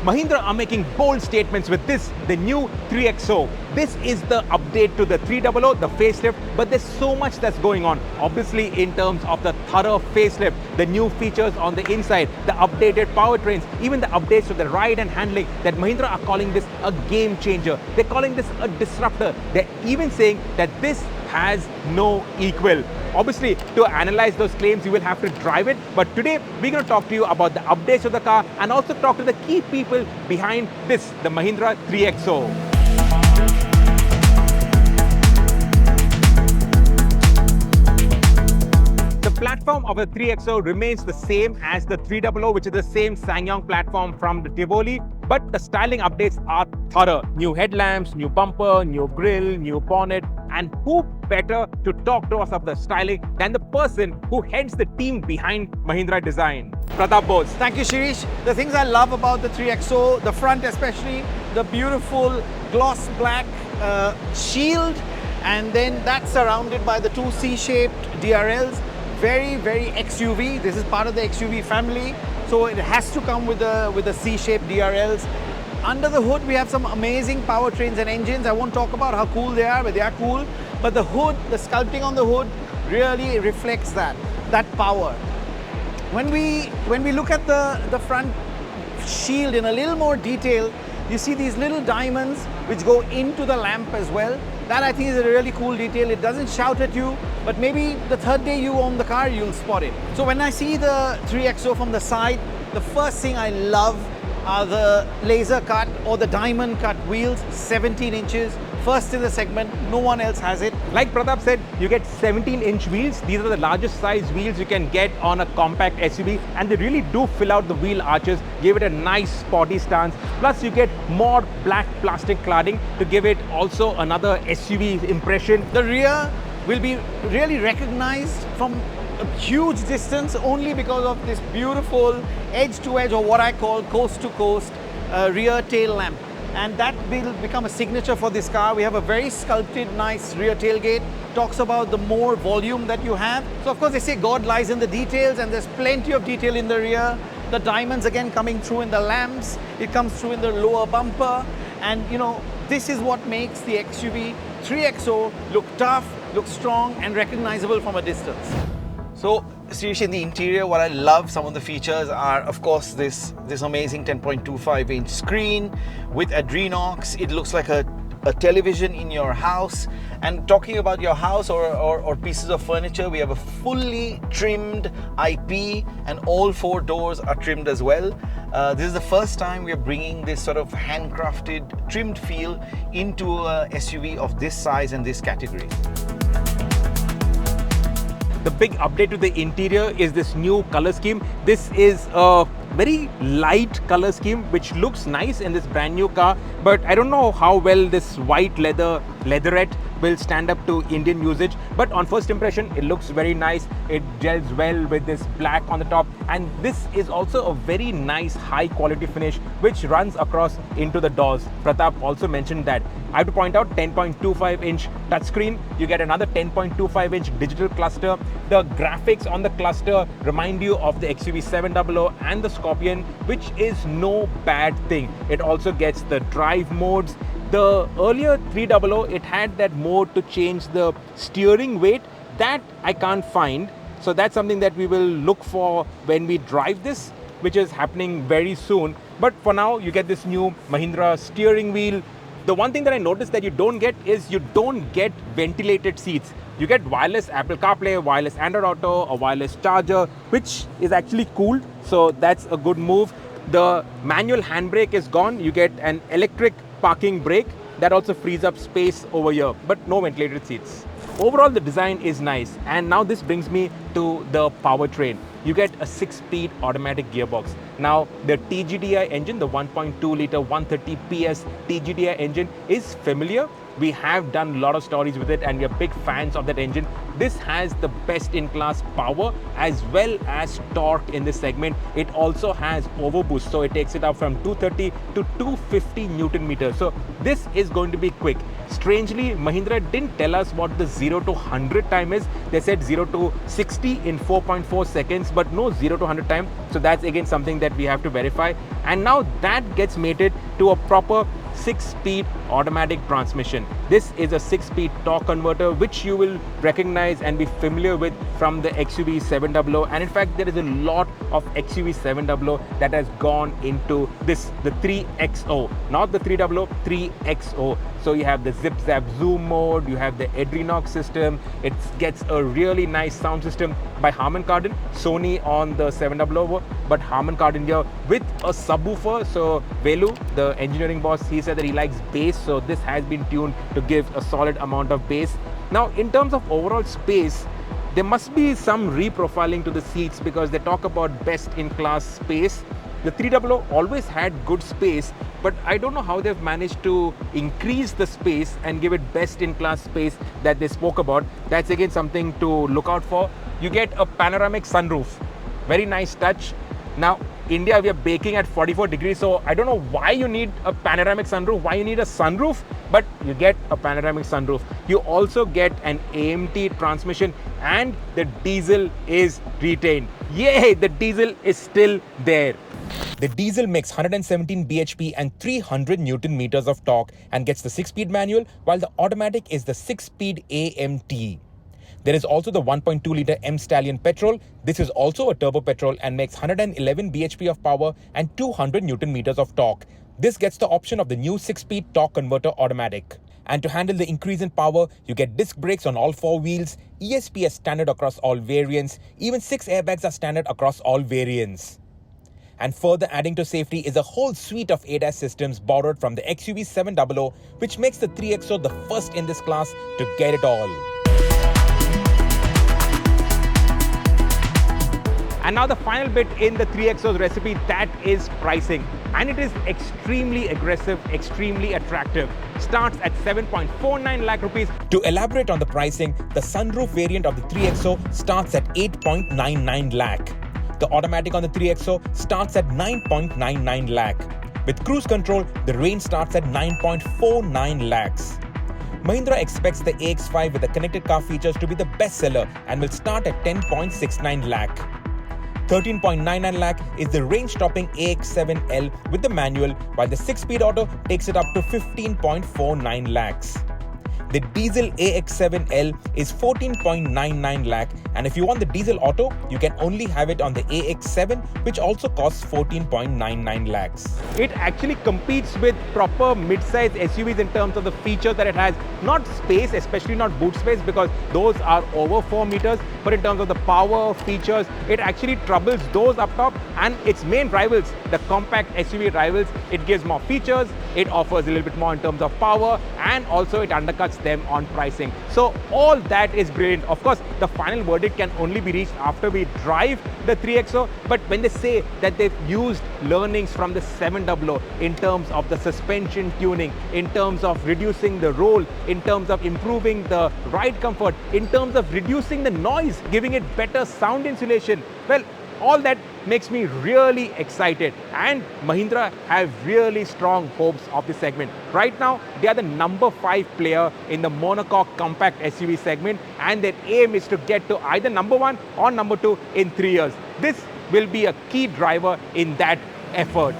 Mahindra are making bold statements with this, the new 3XO. This is the update to the 300, the facelift, but there's so much that's going on. Obviously, in terms of the thorough facelift, the new features on the inside, the updated powertrains, even the updates to the ride and handling, that Mahindra are calling this a game changer. They're calling this a disruptor. They're even saying that this has no equal. Obviously, to analyze those claims, you will have to drive it. But today, we're going to talk to you about the updates of the car and also talk to the key people behind this, the Mahindra 3XO. The platform of the 3XO remains the same as the 300, which is the same SsangYong platform from the Tivoli, but the styling updates are thorough. New headlamps, new bumper, new grille, new bonnet, and who better to talk to us of the styling than the person who heads the team behind Mahindra Design, Pratap Bose. Thank you, Sirish. The things I love about the 3XO, the front especially, the beautiful gloss black shield, and then that's surrounded by the two C-shaped DRLs. Very, very XUV. This is part of the XUV family, so it has to come with the C-shaped DRLs. Under the hood, we have some amazing powertrains and engines. I won't talk about how cool they are, but they are cool. But the hood, the sculpting on the hood really reflects that power. When we look at the front shield in a little more detail, you see these little diamonds which go into the lamp as well. That I think is a really cool detail. It doesn't shout at you, but maybe the third day you own the car, you'll spot it. So when I see the 3XO from the side, the first thing I love are the laser cut or the diamond cut wheels, 17 inches. First in the segment, no one else has it. Like Pratap said, you get 17-inch wheels. These are the largest size wheels you can get on a compact SUV, and they really do fill out the wheel arches, give it a nice sporty stance. Plus, you get more black plastic cladding to give it also another SUV impression. The rear will be really recognized from a huge distance only because of this beautiful edge-to-edge, or what I call coast-to-coast rear tail lamp. And that will become a signature for this car. We have a very sculpted, nice rear tailgate. Talks about the more volume that you have. So of course they say God lies in the details, and there's plenty of detail in the rear. The diamonds again coming through in the lamps. It comes through in the lower bumper. And you know, this is what makes the XUV 3XO look tough, look strong and recognizable from a distance. So Sirish, in the interior, what I love, some of the features are, of course, this amazing 10.25-inch screen with Adrenox. It looks like a television in your house. And talking about your house or pieces of furniture, we have a fully trimmed IP, and all 4 doors are trimmed as well. This is the first time we are bringing this sort of handcrafted, trimmed feel into a SUV of this size and this category. The big update to the interior is this new color scheme. This is a very light color scheme which looks nice in this brand new car, but I don't know how well this white leatherette will stand up to Indian usage. But on first impression, it looks very nice. It gels well with this black on the top, and this is also a very nice high quality finish which runs across into the doors. Pratap also mentioned that. I have to point out 10.25-inch touchscreen. You get another 10.25-inch digital cluster. The graphics on the cluster remind you of the XUV 700 and the Scorpion, which is no bad thing. It also gets the drive modes. The earlier 300, it had that mode to change the steering weight. That I can't find. So that's something that we will look for when we drive this, which is happening very soon. But for now, you get this new Mahindra steering wheel. The one thing that I noticed that you don't get is you don't get ventilated seats. You get wireless Apple CarPlay, wireless Android Auto, a wireless charger, which is actually cool. So that's a good move. The manual handbrake is gone. You get an electric parking brake. That also frees up space over here, but no ventilated seats. Overall, the design is nice. And now this brings me to the powertrain. You get a 6-speed automatic gearbox. Now, the TGDI engine, the 1.2-liter 130 PS TGDI engine is familiar. We have done a lot of stories with it and we are big fans of that engine. This has the best-in-class power as well as torque in this segment. It also has overboost, so it takes it up from 230 to 250 Newton meters. So this is going to be quick. Strangely, Mahindra didn't tell us what the 0 to 100 time is. They said 0 to 60 in 4.4 seconds, but no 0 to 100 time. So that's again something that we have to verify. And now that gets mated to a proper 6-speed automatic transmission. This is a 6-speed torque converter, which you will recognize and be familiar with from the XUV 700. And in fact, there is a lot of XUV 700 that has gone into this, the 3XO, not the 300, 3XO. So you have the zip zap zoom mode, you have the Adrenox system. It gets a really nice sound system by Harman Kardon, Sony on the 700, but Harman Kardon here with a subwoofer. So Velu, the engineering boss, he said that he likes bass, so this has been tuned to give a solid amount of bass. Now, in terms of overall space, there must be some reprofiling to the seats because they talk about best in class space. The 300 always had good space, but I don't know how they've managed to increase the space and give it best in class space that they spoke about. That's again something to look out for. You get a panoramic sunroof, very nice touch. Now, India, we are baking at 44 degrees, so I don't know why you need a panoramic sunroof, why you need a sunroof, but you get a panoramic sunroof. You also get an AMT transmission, and the diesel is retained. Yay, the diesel is still there. The diesel makes 117 bhp and 300 Newton meters of torque and gets the 6-speed manual, while the automatic is the 6-speed AMT. There is also the 1.2-litre M-Stallion petrol. This is also a turbo petrol and makes 111 bhp of power and 200 Newton meters of torque. This gets the option of the new 6-speed torque converter automatic. And to handle the increase in power, you get disc brakes on all 4 wheels, ESP is standard across all variants, even 6 airbags are standard across all variants. And further adding to safety is a whole suite of ADAS systems borrowed from the XUV 700, which makes the 3XO the first in this class to get it all. And now the final bit in the 3XO's recipe, that is pricing. And it is extremely aggressive, extremely attractive. Starts at 7.49 lakh rupees. To elaborate on the pricing, the sunroof variant of the 3XO starts at 8.99 lakh. The automatic on the 3XO starts at 9.99 lakh. With cruise control, the range starts at 9.49 lakhs. Mahindra expects the AX5 with the connected car features to be the best seller and will start at 10.69 lakh. 13.99 lakh is the range-topping AX7L with the manual, while the 6-speed auto takes it up to 15.49 lakhs. The diesel AX7L is 14.99 lakh, and if you want the diesel auto, you can only have it on the AX7, which also costs 14.99 lakhs. It actually competes with proper mid-size SUVs in terms of the features that it has. Not space, especially not boot space, because those are over 4 meters, but in terms of the power features, it actually troubles those up top, and its main rivals, the compact SUV rivals, it gives more features, it offers a little bit more in terms of power, and also it undercuts them on pricing. So all that is brilliant. Of course, the final verdict can only be reached after we drive the 3XO, but when they say that they've used learnings from the 700 in terms of the suspension tuning, in terms of reducing the roll, in terms of improving the ride comfort, in terms of reducing the noise, giving it better sound insulation, well, all that makes me really excited, and Mahindra have really strong hopes of this segment. Right now, they are the number 5 player in the monocoque compact SUV segment, and their aim is to get to either number 1 or number 2 in 3 years. This will be a key driver in that effort.